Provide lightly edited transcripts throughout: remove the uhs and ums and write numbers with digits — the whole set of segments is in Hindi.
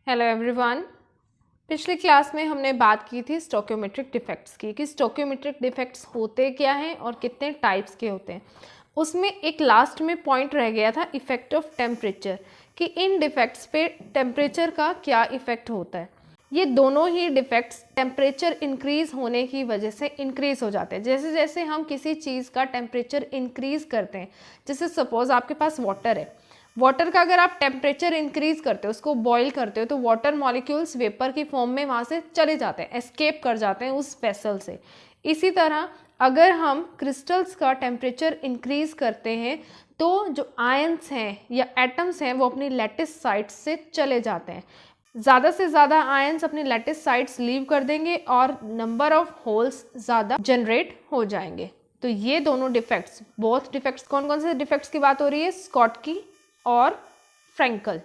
Hello everyone. पिछली क्लास में हमने बात की थी स्टोकियोमेट्रिक डिफेक्ट्स की कि स्टोकियोमेट्रिक डिफेक्ट्स होते क्या हैं और कितने टाइप्स के होते हैं। उसमें एक लास्ट में पॉइंट रह गया था इफेक्ट ऑफ टेम्परेचर, कि इन डिफेक्ट्स पे टेम्परेचर का क्या इफेक्ट होता है। ये दोनों ही डिफेक्ट्स टेम्परेचर इंक्रीज होने की वजह से इंक्रीज हो जाते हैं। जैसे जैसे हम किसी चीज़ का टेम्परेचर इंक्रीज करते हैं, जैसे सपोज आपके पास वाटर है, वाटर का अगर आप टेम्परेचर इंक्रीज करते हो, उसको बॉईल करते हो, तो वाटर मॉलिक्यूल्स वेपर की फॉर्म में वहाँ से चले जाते हैं, एस्केप कर जाते हैं उस वेसल से। इसी तरह अगर हम क्रिस्टल्स का टेम्परेचर इंक्रीज करते हैं तो जो आयंस हैं या एटम्स हैं वो अपनी लैटिस साइट्स से चले जाते हैं। ज़्यादा से ज़्यादा आयंस अपनी लैटिस साइट्स लीव कर देंगे और नंबर ऑफ होल्स ज़्यादा जनरेट हो जाएंगे। तो ये दोनों डिफेक्ट्स, बोथ डिफेक्ट्स, कौन कौन से डिफेक्ट्स की बात हो रही है? स्कॉटकी और फ्रैंकल।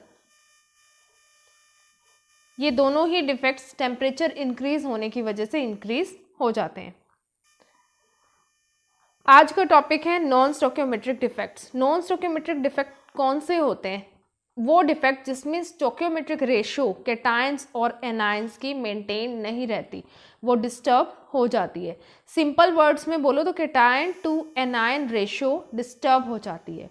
ये दोनों ही डिफेक्ट्स टेम्परेचर इंक्रीज होने की वजह से इंक्रीज हो जाते हैं। आज का टॉपिक है नॉन स्टोकियोमेट्रिक डिफेक्ट्स। नॉन स्टोकियोमेट्रिक डिफेक्ट कौन से होते हैं? वो डिफेक्ट जिसमें स्टोकियोमेट्रिक रेशियो कैटायंस और एनायंस की मेंटेन नहीं रहती, वो डिस्टर्ब हो जाती है। सिंपल वर्ड्स में बोलो तो cation to anion ratio disturb हो जाती है।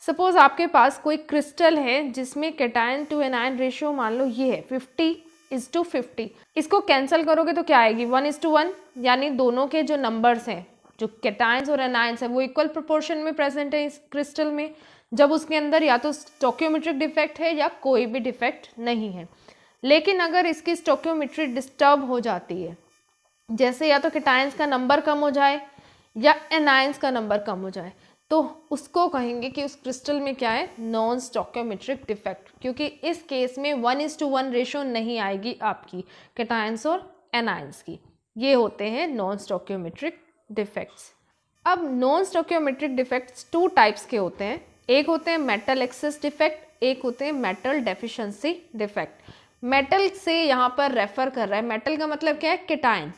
सपोज आपके पास कोई क्रिस्टल है जिसमें कैटायन टू एनायन रेशियो मान लो ये है 50:50। इसको कैंसिल करोगे तो क्या आएगी? 1:1, यानी दोनों के जो नंबर्स हैं, जो कैटायंस और एनायंस है, वो इक्वल प्रोपोर्शन में प्रेजेंट है इस क्रिस्टल में, जब उसके अंदर या तो स्टोकियोमेट्रिक डिफेक्ट है या कोई भी डिफेक्ट नहीं है। लेकिन अगर इसकी स्टोकियोमेट्री डिस्टर्ब हो जाती है, जैसे या तो कैटायंस का नंबर कम हो जाए या एनायंस का नंबर कम हो जाए, तो उसको कहेंगे कि उस क्रिस्टल में क्या है? नॉन स्टोकियोमेट्रिक डिफेक्ट, क्योंकि इस केस में 1:1 रेशो नहीं आएगी आपकी कैटायंस और एनायंस की। ये होते हैं नॉन स्टोकियोमेट्रिक डिफेक्ट्स। अब नॉन स्टोकियोमेट्रिक डिफेक्ट्स टू टाइप्स के होते हैं। एक होते हैं मेटल एक्सेस डिफेक्ट, एक होते हैं मेटल डेफिशिएंसी डिफेक्ट। मेटल से यहाँ पर रेफर कर रहा है, मेटल का मतलब क्या है? कैटायन।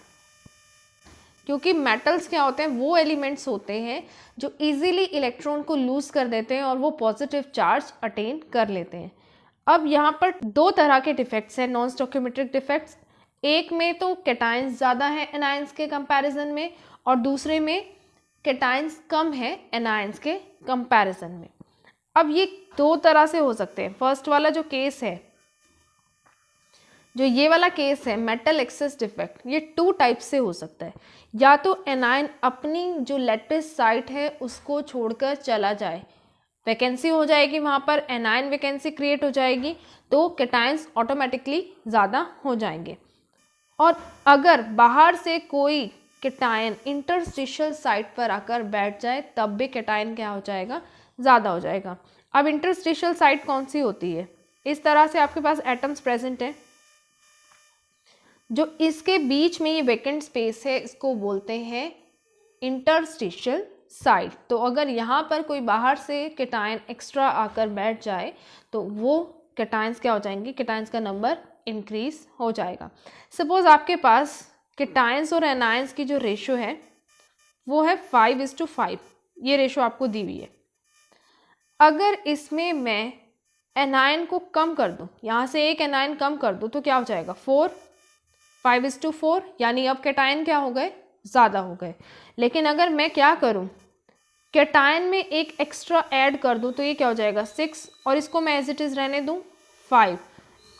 क्योंकि मेटल्स क्या होते हैं? वो एलिमेंट्स होते हैं जो इजीली इलेक्ट्रॉन को लूज कर देते हैं और वो पॉजिटिव चार्ज अटेन कर लेते हैं। अब यहाँ पर दो तरह के डिफेक्ट्स हैं नॉन स्टोकियोमेट्रिक डिफेक्ट्स। एक में तो कैटायंस ज़्यादा है एनायंस के कंपैरिजन में, और दूसरे में कैटायंस कम है एनायंस के कंपैरिजन में। अब ये दो तरह से हो सकते हैं। फर्स्ट वाला जो केस है, जो ये वाला केस है मेटल एक्सेस डिफेक्ट, ये टू टाइप से हो सकता है। या तो एनायन अपनी जो लैटिस साइट है उसको छोड़कर चला जाए, वैकेंसी हो जाएगी वहाँ पर, एनायन वैकेंसी क्रिएट हो जाएगी, तो कैटायंस ऑटोमेटिकली ज़्यादा हो जाएंगे। और अगर बाहर से कोई कैटायन इंटरस्टिशियल साइट पर आकर बैठ जाए तब भी कैटायन क्या हो जाएगा? ज़्यादा हो जाएगा। अब इंटरस्टिशियल साइट कौन सी होती है? इस तरह से आपके पास एटम्स प्रेजेंट हैं, जो इसके बीच में ये वैकेंट स्पेस है, इसको बोलते हैं इंटरस्टिशियल साइट। तो अगर यहाँ पर कोई बाहर से कैटायन एक्स्ट्रा आकर बैठ जाए तो वो कैटायंस क्या हो जाएंगे? कैटायंस का नंबर इंक्रीज हो जाएगा। सपोज आपके पास कैटायंस और एनायंस की जो रेशो है वो है 5:5, ये रेशो आपको दी हुई है। अगर इसमें मैं एनायन को कम कर दूँ, यहाँ से एक एनायन कम कर दूँ, तो क्या हो जाएगा? 5:4, यानी अब कैटायन क्या हो गए? ज़्यादा हो गए। लेकिन अगर मैं क्या करूं, कैटायन में एक एक्स्ट्रा ऐड कर दूं, तो ये क्या हो जाएगा? 6, और इसको मैं एज इट इज़ रहने दूं 5।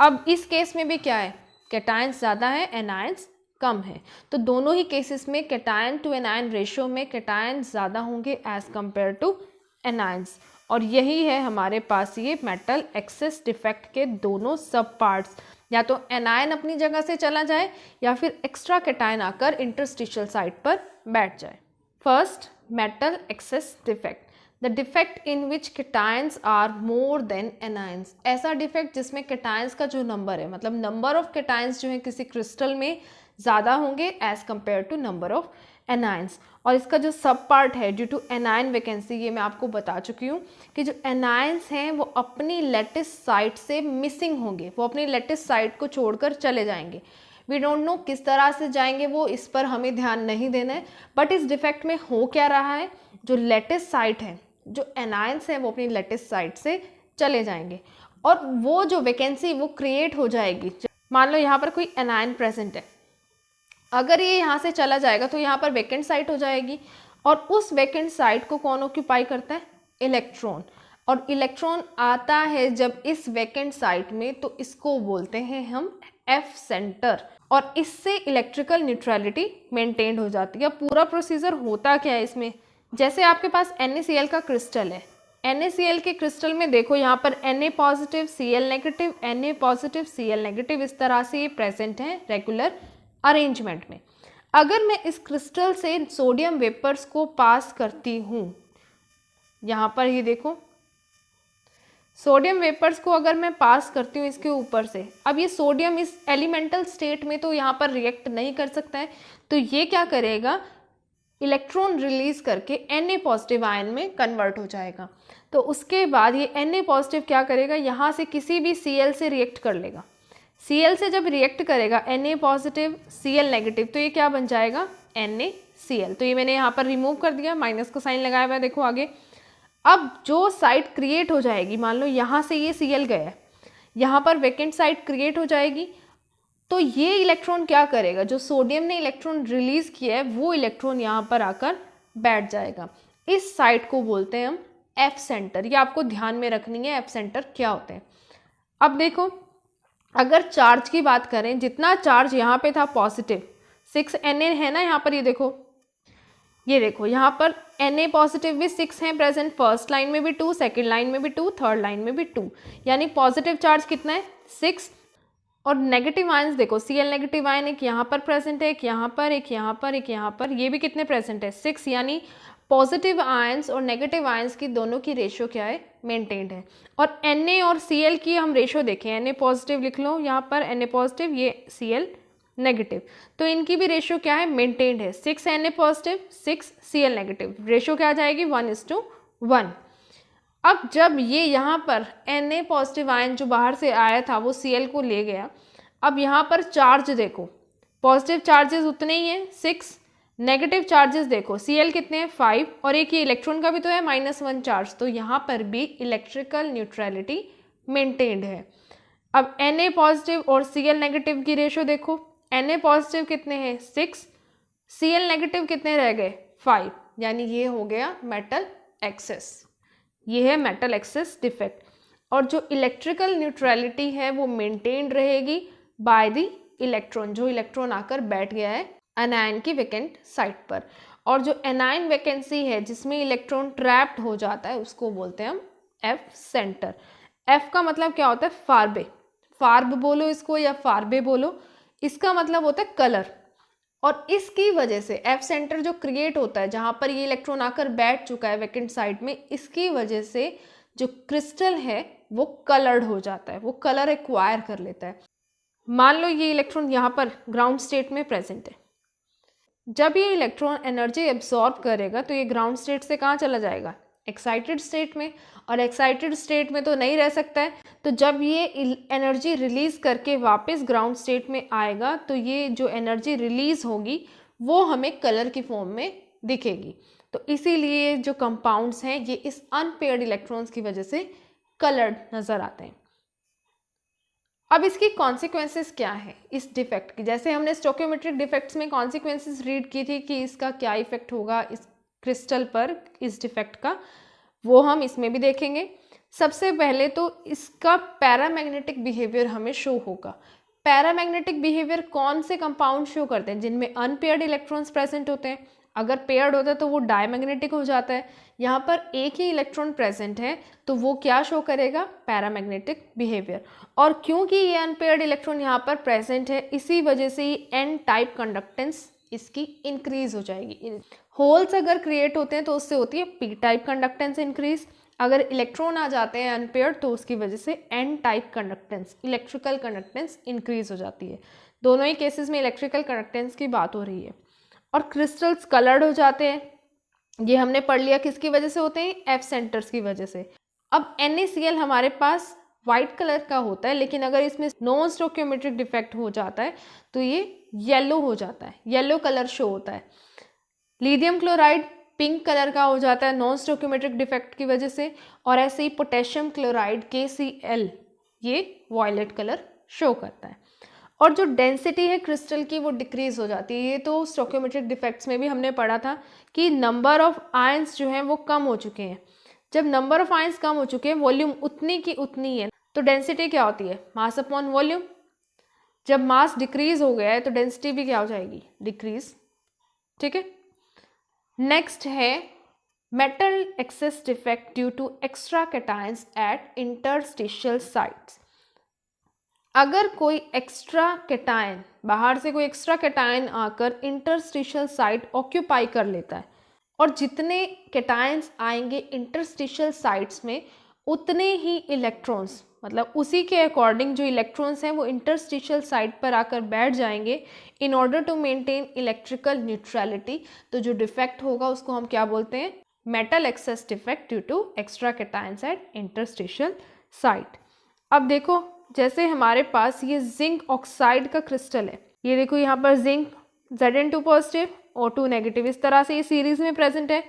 अब इस केस में भी क्या है? कैटायंस ज़्यादा है, एनायंस कम है। तो दोनों ही केसेस में कैटायन टू एनायन रेशियो में कैटायंस ज़्यादा होंगे एज कंपेयर टू एनायंस। और यही है हमारे पास ये मेटल एक्सेस डिफेक्ट के दोनों सब पार्ट्स, या तो एनायन अपनी जगह से चला जाए या फिर एक्स्ट्रा कैटायन आकर इंटरस्टिशियल साइट पर बैठ जाए। First, metal excess defect, the defect in which cations are more than anions. ऐसा डिफेक्ट जिसमें कैटायंस का जो नंबर है, मतलब नंबर ऑफ कैटायंस जो है किसी क्रिस्टल में ज़्यादा होंगे as compare to number of anions. और इसका जो सब पार्ट है ड्यू टू एनायन वैकेंसी, ये मैं आपको बता चुकी हूँ कि जो एनायंस हैं वो अपनी लैटिस साइट से मिसिंग होंगे, वो अपनी लैटिस साइट को छोड़कर चले जाएंगे। वी डोंट नो किस तरह से जाएंगे वो, इस पर हमें ध्यान नहीं देना है। बट इस डिफेक्ट में हो क्या रहा है, जो लैटिस साइट है, जो एनायंस हैं वो अपनी लैटिस साइट से चले जाएंगे। और वो जो वैकेंसी वो क्रिएट हो जाएगी। मान लो यहाँ पर कोई एनायन प्रेजेंट है, अगर ये यहाँ से चला जाएगा तो यहाँ पर वैकेंट साइट हो जाएगी, और उस वैकेंट साइट को कौन ऑक्यूपाई करता है? इलेक्ट्रॉन। और इलेक्ट्रॉन आता है जब इस वैकेंट साइट में, तो इसको बोलते हैं हम एफ सेंटर, और इससे इलेक्ट्रिकल न्यूट्रलिटी मेंटेन हो जाती है। पूरा प्रोसीजर होता क्या है इसमें? जैसे आपके पास NaCl का क्रिस्टल है, NaCl के क्रिस्टल में देखो यहाँ पर Na positive Cl negative, Na positive Cl negative, इस तरह से ये प्रेजेंट है रेगुलर अरेंजमेंट में। अगर मैं इस क्रिस्टल से सोडियम वेपर्स को पास करती हूँ, यहाँ पर ये देखो सोडियम वेपर्स को अगर मैं पास करती हूँ इसके ऊपर से, अब ये सोडियम इस एलिमेंटल स्टेट में तो यहाँ पर रिएक्ट नहीं कर सकता है, तो ये क्या करेगा? इलेक्ट्रॉन रिलीज करके Na पॉजिटिव आयन में कन्वर्ट हो जाएगा। तो उसके बाद ये Na पॉजिटिव क्या करेगा? यहाँ से किसी भी Cl से रिएक्ट कर लेगा। Cl से जब रिएक्ट करेगा Na पॉजिटिव Cl नेगेटिव, तो ये क्या बन जाएगा? NaCl। तो ये मैंने यहाँ पर रिमूव कर दिया, माइनस का साइन लगाया हुआ है, देखो आगे। अब जो साइट क्रिएट हो जाएगी, मान लो यहाँ से ये Cl गया है, यहाँ पर वैकेंट साइट क्रिएट हो जाएगी, तो ये इलेक्ट्रॉन क्या करेगा? जो सोडियम ने इलेक्ट्रॉन रिलीज किया है वो इलेक्ट्रॉन यहाँ पर आकर बैठ जाएगा। इस साइट को बोलते हैं हम एफ सेंटर। ये आपको ध्यान में रखनी है एफ सेंटर क्या होते हैं। अब देखो, अगर चार्ज की बात करें, जितना चार्ज यहाँ पे था पॉजिटिव 6 Na है ना, यहाँ पर ये देखो यहाँ पर Na पॉजिटिव भी 6 हैं प्रेजेंट, फर्स्ट लाइन में भी 2, सेकेंड लाइन में भी 2, थर्ड लाइन में भी 2, यानी पॉजिटिव चार्ज कितना है? 6। और नेगेटिव आयंस देखो, Cl नेगेटिव आयन एक यहाँ पर प्रेजेंट है, एक यहाँ पर, एक यहाँ पर, एक यहाँ पर, ये भी कितने प्रेजेंट है? 6। यानी पॉजिटिव आयंस और नेगेटिव आयंस की दोनों की रेशियो क्या है? मेंटेन्ड है। और Na और Cl की हम रेशियो देखें, Na पॉजिटिव लिख लो यहाँ पर, Na पॉजिटिव, ये Cl नेगेटिव, तो इनकी भी रेशियो क्या है? मेंटेन्ड है। 6 Na positive, 6 Cl negative, ratio क्या आ जाएगी? 1:1। अब जब ये यहाँ पर Na पॉजिटिव आयन जो बाहर से आया था वो Cl को ले गया, अब यहाँ पर चार्ज देखो, पॉजिटिव चार्जेस उतने ही हैं 6, नेगेटिव चार्जेस देखो Cl कितने हैं? 5, और एक ये इलेक्ट्रॉन का भी तो है -1 चार्ज, तो यहाँ पर भी इलेक्ट्रिकल न्यूट्रलिटी मेंटेन्ड है। अब Na पॉजिटिव और Cl नेगेटिव की रेशियो देखो, Na पॉजिटिव कितने हैं? 6, Cl नेगेटिव कितने रह गए? 5, यानी ये हो गया मेटल एक्सेस। ये है मेटल एक्सेस डिफेक्ट। और जो इलेक्ट्रिकल न्यूट्रलिटी है वो मेंटेन रहेगी बाय द इलेक्ट्रॉन, जो इलेक्ट्रॉन आकर बैठ गया है एनायन की वैकेंट साइट पर। और जो एनायन वैकेंसी है जिसमें इलेक्ट्रॉन ट्रैप्ड हो जाता है उसको बोलते हैं हम एफ सेंटर। एफ का मतलब क्या होता है? फार्बे, फार्ब बोलो इसको या फार्बे बोलो, इसका मतलब होता है कलर। और इसकी वजह से एफ सेंटर जो क्रिएट होता है जहां पर ये इलेक्ट्रॉन आकर बैठ चुका है वैकेंट साइट में, इसकी वजह से जो क्रिस्टल है वो कलर्ड हो जाता है, वो कलर एक्वायर कर लेता है। मान लो ये इलेक्ट्रॉन यहाँ पर ग्राउंड स्टेट में प्रेजेंट है, जब ये इलेक्ट्रॉन एनर्जी एब्सॉर्ब करेगा तो ये ग्राउंड स्टेट से कहाँ चला जाएगा? एक्साइटेड स्टेट में, और एक्साइटेड स्टेट में तो नहीं रह सकता है, तो जब ये एनर्जी रिलीज करके वापस ग्राउंड स्टेट में आएगा तो ये जो एनर्जी रिलीज होगी वो हमें कलर की फॉर्म में दिखेगी। तो इसीलिए जो कंपाउंड्स हैं ये इस अनपेयर्ड इलेक्ट्रॉन्स की वजह से कलर्ड नजर आते हैं। अब इसकी कॉन्सिक्वेंसेस क्या है इस डिफेक्ट की? जैसे हमने स्टोकियोमेट्रिक डिफेक्ट्स में कॉन्सिक्वेंसेस रीड की थी कि इसका क्या इफेक्ट होगा इस क्रिस्टल पर, इस डिफेक्ट का, वो हम इसमें भी देखेंगे। सबसे पहले तो इसका पैरामैग्नेटिक बिहेवियर हमें शो होगा। पैरामैग्नेटिक बिहेवियर कौन से कंपाउंड शो करते हैं? जिनमें अनपेयर्ड इलेक्ट्रॉन्स प्रेजेंट होते हैं। अगर पेयर्ड होता है तो वो डायमैग्नेटिक हो जाता है। यहाँ पर एक ही इलेक्ट्रॉन प्रेजेंट है तो वो क्या शो करेगा? Paramagnetic behaviour. और क्योंकि ये अनपेयर्ड इलेक्ट्रॉन यहाँ पर प्रेजेंट है, इसी वजह से ये एन टाइप कंडक्टेंस इसकी इंक्रीज हो जाएगी। होल्स अगर क्रिएट होते हैं तो उससे होती है पी टाइप कंडक्टेंस इंक्रीज। अगर इलेक्ट्रॉन आ जाते हैं अनपेयर्ड तो उसकी वजह से N type conductance, electrical conductance increase हो जाती है। दोनों ही केसेस में इलेक्ट्रिकल कंडक्टेंस की बात हो रही है। और क्रिस्टल्स कलर्ड हो जाते हैं, ये हमने पढ़ लिया किसकी वजह से होते हैं? एफ सेंटर्स की वजह से। अब NaCl हमारे पास वाइट कलर का होता है, लेकिन अगर इसमें नॉन स्टोकियोमेट्रिक डिफेक्ट हो जाता है तो ये येलो हो जाता है, येलो कलर शो होता है। लिथियम क्लोराइड पिंक कलर का हो जाता है नॉन स्टोकियोमेट्रिक डिफेक्ट की वजह से। और ऐसे ही पोटेशियम क्लोराइड KCl ये वॉयलेट कलर शो करता है। और जो डेंसिटी है क्रिस्टल की वो डिक्रीज हो जाती है। ये तो स्टोकियोमेट्रिक डिफेक्ट्स में भी हमने पढ़ा था कि नंबर ऑफ आयंस जो हैं वो कम हो चुके हैं। जब नंबर ऑफ आयंस कम हो चुके हैं, वॉल्यूम उतनी की उतनी है, तो डेंसिटी क्या होती है? Mass upon volume. जब मास डिक्रीज हो गया है तो डेंसिटी भी क्या हो जाएगी? डिक्रीज। ठीक है। नेक्स्ट है metal excess defect due to extra cations at interstitial sites. अगर कोई एक्स्ट्रा कैटायन, बाहर से कोई एक्स्ट्रा कैटायन आकर इंटरस्टिशियल साइट ऑक्यूपाई कर लेता है, और जितने कैटायंस आएंगे इंटरस्टिशियल साइट्स में उतने ही इलेक्ट्रॉन्स, मतलब उसी के अकॉर्डिंग जो इलेक्ट्रॉन्स हैं वो इंटरस्टिशियल साइट पर आकर बैठ जाएंगे in order to maintain electrical neutrality. तो जो डिफेक्ट होगा उसको हम क्या बोलते हैं? Metal excess defect due to extra cations at interstitial site. अब देखो, जैसे हमारे पास ये जिंक ऑक्साइड का क्रिस्टल है, ये देखो यहाँ पर zinc Zn2 positive O2 negative, इस तरह से ये सीरीज में प्रेजेंट है।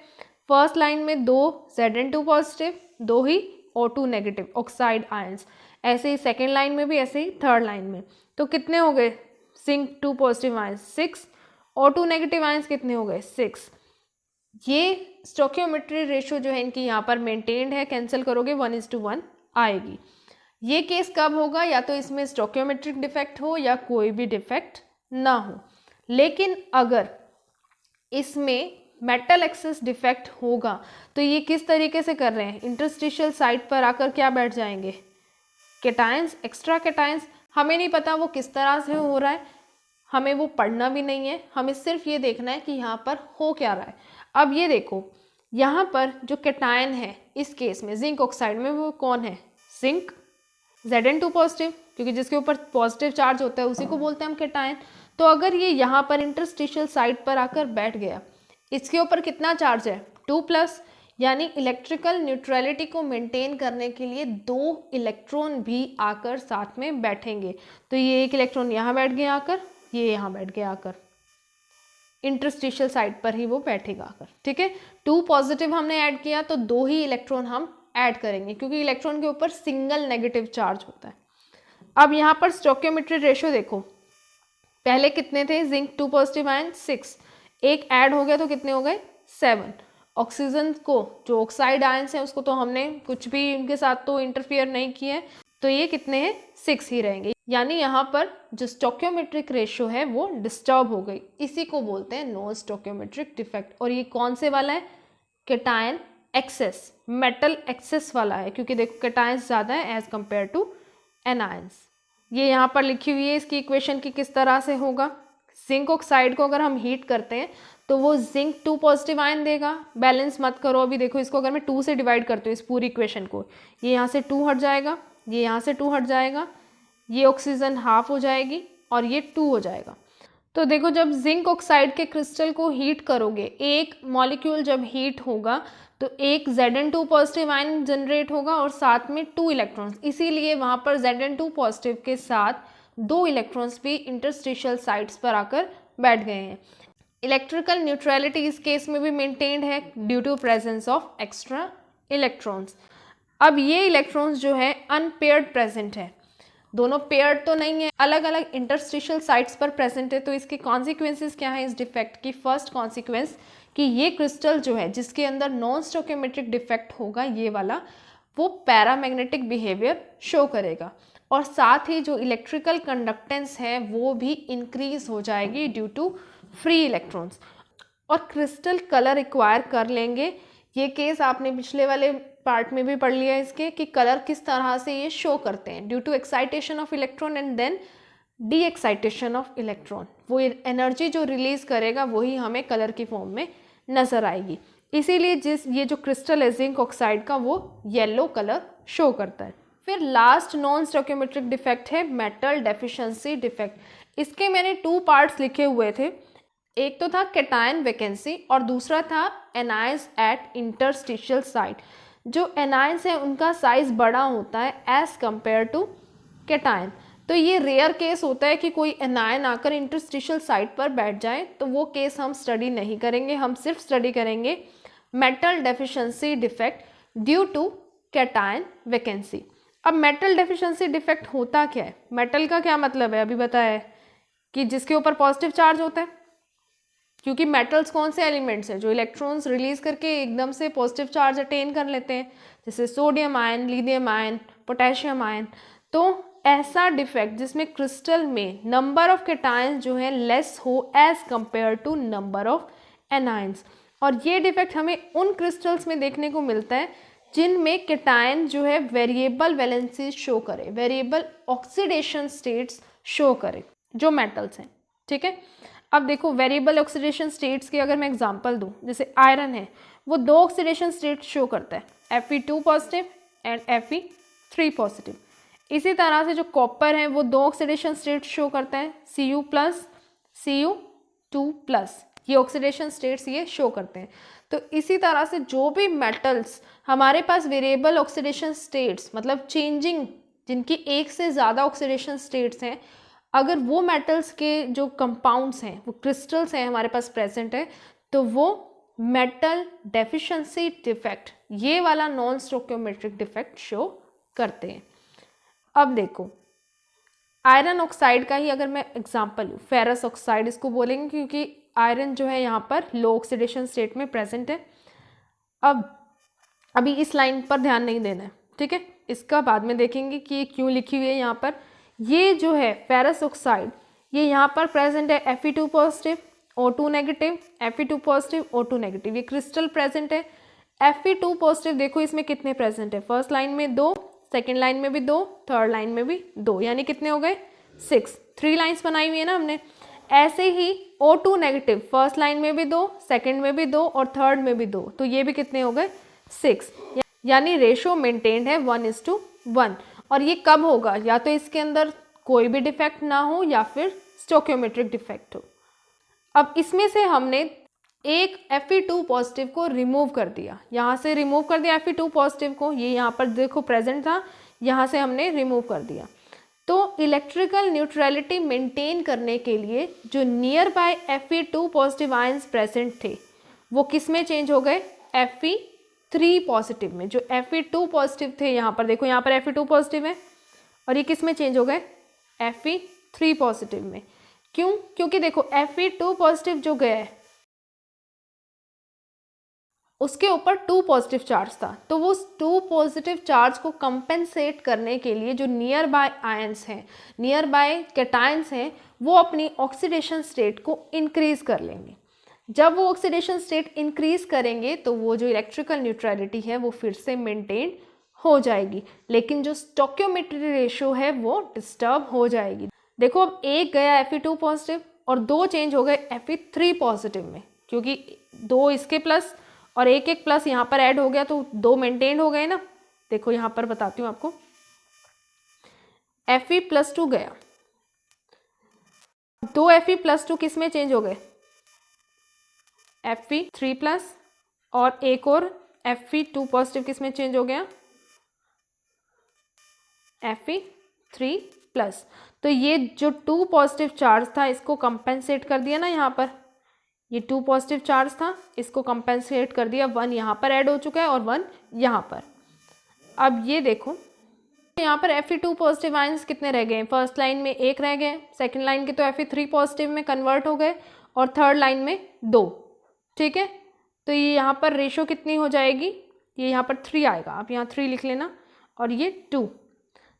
फर्स्ट लाइन में 2 Zn2 पॉजिटिव, 2 ही O2 नेगेटिव ऑक्साइड आयंस। ऐसे ही सेकेंड लाइन में भी, ऐसे ही थर्ड लाइन में। तो कितने हो गए zinc 2 positive ions? 6। O2 negative ions कितने हो गए? 6। ये स्टोकियोमेट्री रेशियो जो है इनकी यहाँ पर मेंटेन्ड है, कैंसिल करोगे 1:1 आएगी। ये केस कब होगा? या तो इसमें स्टोकियोमेट्रिक डिफेक्ट हो या कोई भी डिफेक्ट ना हो। लेकिन अगर इसमें मेटल एक्सेस डिफेक्ट होगा तो ये किस तरीके से कर रहे हैं? इंटरस्टिशियल साइट पर आकर क्या बैठ जाएंगे? Cations, extra cations. हमें नहीं पता वो किस तरह से हो रहा है, हमें वो पढ़ना भी नहीं है, हमें सिर्फ ये देखना है कि यहाँ पर हो क्या रहा है। अब ये देखो, यहाँ पर जो कैटायन है इस केस में जिंक ऑक्साइड में, वो कौन है? जिंक Zn2 पॉजिटिव, क्योंकि जिसके ऊपर पॉजिटिव चार्ज होता है उसी को बोलते हैं हम कैटायन। तो अगर ये यहाँ पर इंटरस्टिशियल साइट पर आकर बैठ गया, इसके ऊपर कितना चार्ज है? 2+, यानी इलेक्ट्रिकल न्यूट्रलिटी को मेंटेन करने के लिए 2 इलेक्ट्रॉन भी आकर साथ में बैठेंगे। तो ये एक इलेक्ट्रॉन यहाँ बैठ गया आकर, ये यहाँ बैठ गया आकर, इंटरस्टिशियल साइट पर ही वो बैठेगा आकर। ठीक है, 2 पॉजिटिव हमने ऐड किया तो 2 ही इलेक्ट्रॉन हम ऐड करेंगे, क्योंकि इलेक्ट्रॉन के ऊपर सिंगल नेगेटिव चार्ज होता है। अब यहाँ पर स्टोकियोमेट्री रेशियो देखो, पहले कितने थे? जिंक 2 पॉजिटिव आयन 6, एक ऐड हो गया तो कितने हो गए? 7। ऑक्सीजन को, जो ऑक्साइड आयंस हैं उसको तो हमने कुछ भी इनके साथ तो इंटरफियर नहीं किया है, तो ये कितने हैं? 6 ही रहेंगे। यानी यहाँ पर जो स्टोकियोमेट्रिक रेशियो है वो डिस्टर्ब हो गई, इसी को बोलते हैं नॉन स्टोकियोमेट्रिक डिफेक्ट। और ये कौन से वाला है? कैटायन एक्सेस, मेटल एक्सेस वाला है, क्योंकि देखो कैटायंस ज़्यादा है एज कंपेयर टू एनायंस। ये यहाँ पर लिखी हुई है इसकी इक्वेशन की किस तरह से होगा। जिंक ऑक्साइड को अगर हम हीट करते हैं तो वो जिंक 2 पॉजिटिव आयन देगा। बैलेंस मत करो अभी, देखो इसको अगर मैं 2 से डिवाइड करती हूँ इस पूरी इक्वेशन को, ये यहाँ से 2 हट जाएगा, ये यहाँ से 2 हट जाएगा, ये ऑक्सीजन हाफ हो जाएगी और ये 2 हो जाएगा। तो देखो, जब जिंक ऑक्साइड के क्रिस्टल को हीट करोगे, एक मॉलिक्यूल जब हीट होगा तो एक Zn2 पॉजिटिव आयन जनरेट होगा और साथ में 2 इलेक्ट्रॉन्स, इसीलिए वहाँ पर Zn2 पॉजिटिव के साथ 2 इलेक्ट्रॉन्स भी इंटरस्टिशियल साइट्स पर आकर बैठ गए हैं। इलेक्ट्रिकल न्यूट्रलिटी इस केस में भी मेंटेन्ड है due to presence of extra electrons. अब ये इलेक्ट्रॉन्स जो है अनपेयर्ड प्रेजेंट है, दोनों पेयर्ड तो नहीं है, अलग अलग इंटरस्टिशियल साइट्स पर प्रेजेंट है। तो इसके कॉन्सिक्वेंसेस क्या है इस डिफेक्ट की? फर्स्ट कॉन्सिक्वेंस कि ये क्रिस्टल जो है जिसके अंदर नॉन स्टोकियोमेट्रिक डिफेक्ट होगा, ये वाला, वो पैरामैग्नेटिक बिहेवियर शो करेगा और साथ ही जो इलेक्ट्रिकल कंडक्टेंस है वो भी इंक्रीज हो जाएगी ड्यू टू फ्री इलेक्ट्रॉन्स, और क्रिस्टल कलर एक्वायर कर लेंगे। ये केस आपने पिछले वाले पार्ट में भी पढ़ लिया इसके कि कलर किस तरह से ये शो करते हैं due to excitation of electron and then de excitation of electron. वो एनर्जी जो रिलीज करेगा वही हमें कलर की फॉर्म में नजर आएगी। इसीलिए ये जो क्रिस्टल है जिंक ऑक्साइड का, वो येलो कलर शो करता है। फिर लास्ट नॉन स्टोकियोमेट्रिक डिफेक्ट है मेटल डेफिशिएंसी डिफेक्ट। इसके मैंने 2 पार्ट्स लिखे हुए थे, एक तो था कैटायन वैकेंसी और दूसरा था एनायंस एट इंटरस्टिशियल साइट। जो एनायंस है उनका साइज बड़ा होता है एज कंपेयर टू कैटायन। तो ये रेयर केस होता है कि कोई एनायन आकर इंटरस्टिशियल साइट पर बैठ जाए, तो वो केस हम स्टडी नहीं करेंगे, हम सिर्फ स्टडी करेंगे metal deficiency defect due to cation vacancy. अब मेटल डेफिशिएंसी डिफेक्ट होता क्या है? मेटल का क्या मतलब है, अभी बताया है कि जिसके ऊपर पॉजिटिव चार्ज होता है, क्योंकि मेटल्स कौन से एलिमेंट्स हैं जो इलेक्ट्रॉन्स रिलीज करके एकदम से पॉजिटिव चार्ज अटेन कर लेते हैं, जैसे sodium ion, lithium ion, potassium ion. तो ऐसा डिफेक्ट जिसमें क्रिस्टल में नंबर ऑफ कैटायंस जो है लेस हो as compare to number of anions. और ये डिफेक्ट हमें उन क्रिस्टल्स में देखने को मिलता है जिनमें कैटायन जो है वेरिएबल वैलेंसी शो करे, वेरिएबल ऑक्सीडेशन स्टेट्स शो करे, जो मेटल्स हैं। ठीक है, अब देखो वेरिएबल ऑक्सीडेशन स्टेट्स की अगर मैं एग्जांपल दूं, जैसे आयरन है वो 2 ऑक्सीडेशन स्टेट शो करता है, Fe2 positive and Fe3 positive. इसी तरह से जो कॉपर है वो 2 ऑक्सीडेशन स्टेट शो करता है, Cu प्लस Cu2 प्लस, ये ऑक्सीडेशन स्टेट्स ये शो करते हैं। तो इसी तरह से जो भी मेटल्स हमारे पास वेरिएबल ऑक्सीडेशन स्टेट्स मतलब चेंजिंग, जिनकी एक से ज़्यादा ऑक्सीडेशन स्टेट्स हैं, अगर वो मेटल्स के जो कंपाउंड्स हैं, वो क्रिस्टल्स हैं हमारे पास प्रेजेंट है, तो वो मेटल डेफिशिएंसी डिफेक्ट, ये वाला नॉन स्टोइकियोमेट्रिक डिफेक्ट शो करते हैं। अब देखो आयरन ऑक्साइड का ही अगर मैं एग्जांपल लूँ, फेरस ऑक्साइड इसको बोलेंगे क्योंकि आयरन जो है यहाँ पर लो ऑक्सीडेशन स्टेट में प्रेजेंट है। अब अभी इस लाइन पर ध्यान नहीं देना है, ठीक है, इसका बाद में देखेंगे कि ये क्यों लिखी हुई है यहाँ पर। ये जो है फेरस ऑक्साइड, ये यहाँ पर प्रेजेंट है Fe2 positive O2 negative, Fe2 positive O2 negative, ये क्रिस्टल प्रेजेंट है। Fe2 पॉजिटिव देखो इसमें कितने प्रेजेंट है, फर्स्ट लाइन में 2, सेकेंड लाइन में भी 2, थर्ड लाइन में भी 2, यानी कितने हो गए 6, 3 लाइन्स बनाई हुई है ना हमने। ऐसे ही O2 नेगेटिव फर्स्ट लाइन में भी 2, सेकेंड में भी 2 और थर्ड में भी 2, तो ये भी कितने हो गए 6, यानी रेशो मेंटेन्ड है 1:1। और ये कब होगा, या तो इसके अंदर कोई भी डिफेक्ट ना हो या फिर स्टोइकियोमेट्रिक डिफेक्ट हो। अब इसमें से हमने एक Fe2 पॉजिटिव को रिमूव कर दिया, यहाँ से रिमूव कर दिया Fe2 पॉजिटिव को, ये यहाँ पर देखो प्रेजेंट था, यहाँ से हमने रिमूव कर दिया। तो इलेक्ट्रिकल न्यूट्रलिटी मेंटेन करने के लिए जो near by Fe2 positive ions present थे वो किस में चेंज हो गए, Fe3 पॉजिटिव में। जो Fe2 पॉजिटिव थे यहाँ पर देखो, यहाँ पर Fe2 पॉजिटिव है और ये किस में चेंज हो गए, Fe3 पॉजिटिव में। क्यों, क्योंकि देखो Fe2 पॉजिटिव जो गया है उसके ऊपर 2 पॉजिटिव चार्ज था, तो वो 2 पॉजिटिव चार्ज को कंपेंसेट करने के लिए जो नियर बाय आयंस हैं, नियर बाय कैटायंस हैं, वो अपनी ऑक्सीडेशन स्टेट को इंक्रीज कर लेंगे। जब वो ऑक्सीडेशन स्टेट इंक्रीज करेंगे तो वो जो इलेक्ट्रिकल न्यूट्रलिटी है वो फिर से मेंटेन हो जाएगी, लेकिन जो स्टोइकियोमेट्रिक रेशियो है वो डिस्टर्ब हो जाएगी। देखो अब एक गया Fe2 पॉजिटिव और 2 चेंज हो गए Fe3 पॉजिटिव में, क्योंकि 2 इसके प्लस और एक प्लस यहाँ पर ऐड हो गया तो 2 मेंटेन हो गए ना। देखो यहाँ पर बताती हूँ आपको, Fe+2 गया, 2 Fe+2 किस में चेंज हो गए, Fe3+ और एक और Fe2 पॉजिटिव किस में चेंज हो गया, Fe3+। तो ये जो 2 पॉजिटिव चार्ज था इसको कंपेंसेट कर दिया ना, यहाँ पर ये 2 पॉजिटिव चार्ज था इसको कंपेंसेट कर दिया, 1 यहाँ पर ऐड हो चुका है और 1 यहाँ पर। अब ये देखो यहाँ पर Fe2 पॉजिटिव आयंस कितने रह गए, फर्स्ट लाइन में 1 रह गए, सेकंड लाइन के तो Fe3 पॉजिटिव में कन्वर्ट हो गए और थर्ड लाइन में 2, ठीक है। तो ये यहाँ पर रेशो कितनी हो जाएगी, ये यहाँ पर 3 आएगा, आप यहाँ 3 लिख लेना और ये 2,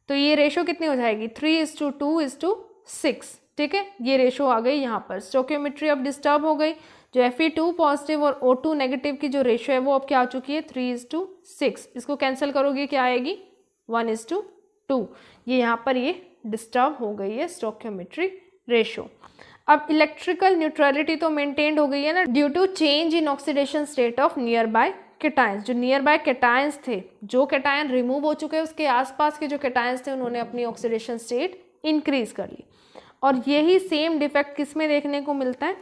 तो ये रेशो कितनी हो जाएगी 3:2:6, ठीक है। ये रेशो आ गई यहाँ पर, स्टोइकियोमेट्री अब डिस्टर्ब हो गई। जो Fe2 पॉजिटिव और O2 नेगेटिव की जो रेशो है वो अब क्या आ चुकी है 3:6, इसको कैंसिल करोगे क्या आएगी 1:2, ये यहाँ पर ये डिस्टर्ब हो गई है स्टोइकियोमेट्री रेशो। अब इलेक्ट्रिकल न्यूट्रलिटी तो मेंटेन्ड हो गई है ना due to change in oxidation state of nearby cations. जो नियर बाय कैटायंस थे, जो कैटायन रिमूव हो चुके हैं उसके आसपास के जो कैटायंस थे उन्होंने अपनी ऑक्सीडेशन स्टेट इंक्रीज कर ली। और यही सेम डिफेक्ट किस में देखने को मिलता है,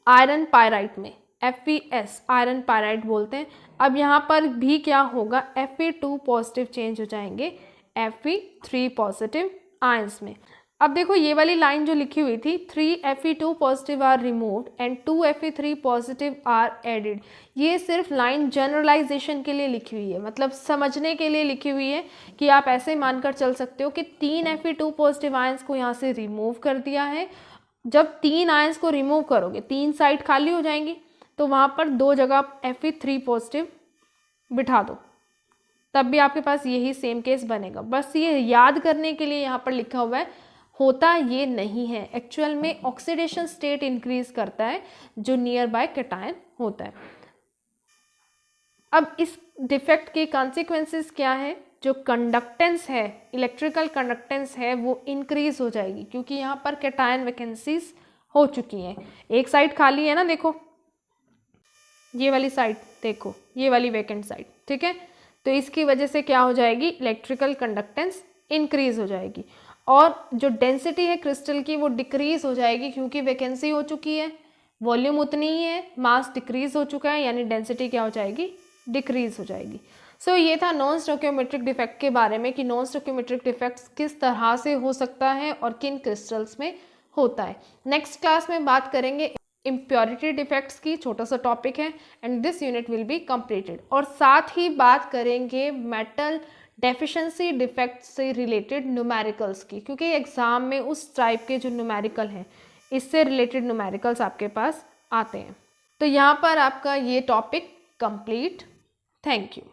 आयरन पायराइट में, FeS आयरन पायराइट बोलते हैं। अब यहाँ पर भी क्या होगा, Fe2 पॉजिटिव चेंज हो जाएंगे Fe3 पॉजिटिव आयंस में। अब देखो ये वाली लाइन जो लिखी हुई थी 3Fe2 positive are removed and 2Fe3 positive are added, ये सिर्फ लाइन जनरलाइजेशन के लिए लिखी हुई है, मतलब समझने के लिए लिखी हुई है कि आप ऐसे मानकर चल सकते हो कि 3Fe2 पॉजिटिव आयंस को यहाँ से रिमूव कर दिया है। जब 3 आयंस को रिमूव करोगे 3 साइड खाली हो जाएंगी, तो वहाँ पर 2 जगह Fe3 पॉजिटिव बिठा दो, तब भी आपके पास यही सेम केस बनेगा। बस ये याद करने के लिए यहाँ पर लिखा हुआ है, होता ये नहीं है। एक्चुअल में ऑक्सीडेशन स्टेट इंक्रीज करता है जो नियर बाय कैटायन होता है। अब इस डिफेक्ट के कॉन्सिक्वेंसेस क्या है, जो कंडक्टेंस है, इलेक्ट्रिकल कंडक्टेंस है, वो इंक्रीज हो जाएगी क्योंकि यहाँ पर कैटायन वैकेंसीज हो चुकी हैं। एक साइड खाली है ना, देखो ये वाली साइड, देखो ये वाली वैकेंट साइड, ठीक है। तो इसकी वजह से क्या हो जाएगी, इलेक्ट्रिकल कंडक्टेंस इंक्रीज हो जाएगी और जो डेंसिटी है क्रिस्टल की वो डिक्रीज हो जाएगी क्योंकि वैकेंसी हो चुकी है, वॉल्यूम उतनी ही है, मास डिक्रीज हो चुका है, यानी डेंसिटी क्या हो जाएगी, डिक्रीज हो जाएगी। सो ये था नॉन स्टोइकियोमेट्रिक डिफेक्ट के बारे में कि नॉन स्टोइकियोमेट्रिक डिफेक्ट किस तरह से हो सकता है और किन क्रिस्टल्स में होता है। नेक्स्ट क्लास में बात करेंगे इम्प्योरिटी डिफेक्ट्स की, छोटा सा टॉपिक है and this unit will be completed, और साथ ही बात करेंगे मेटल डेफिशिएंसी डिफेक्ट से रिलेटेड न्यूमेरिकल्स की, क्योंकि एग्जाम में उस टाइप के जो न्यूमेरिकल हैं इससे रिलेटेड न्यूमेरिकल्स आपके पास आते हैं। तो यहाँ पर आपका ये टॉपिक कंप्लीट। Thank you.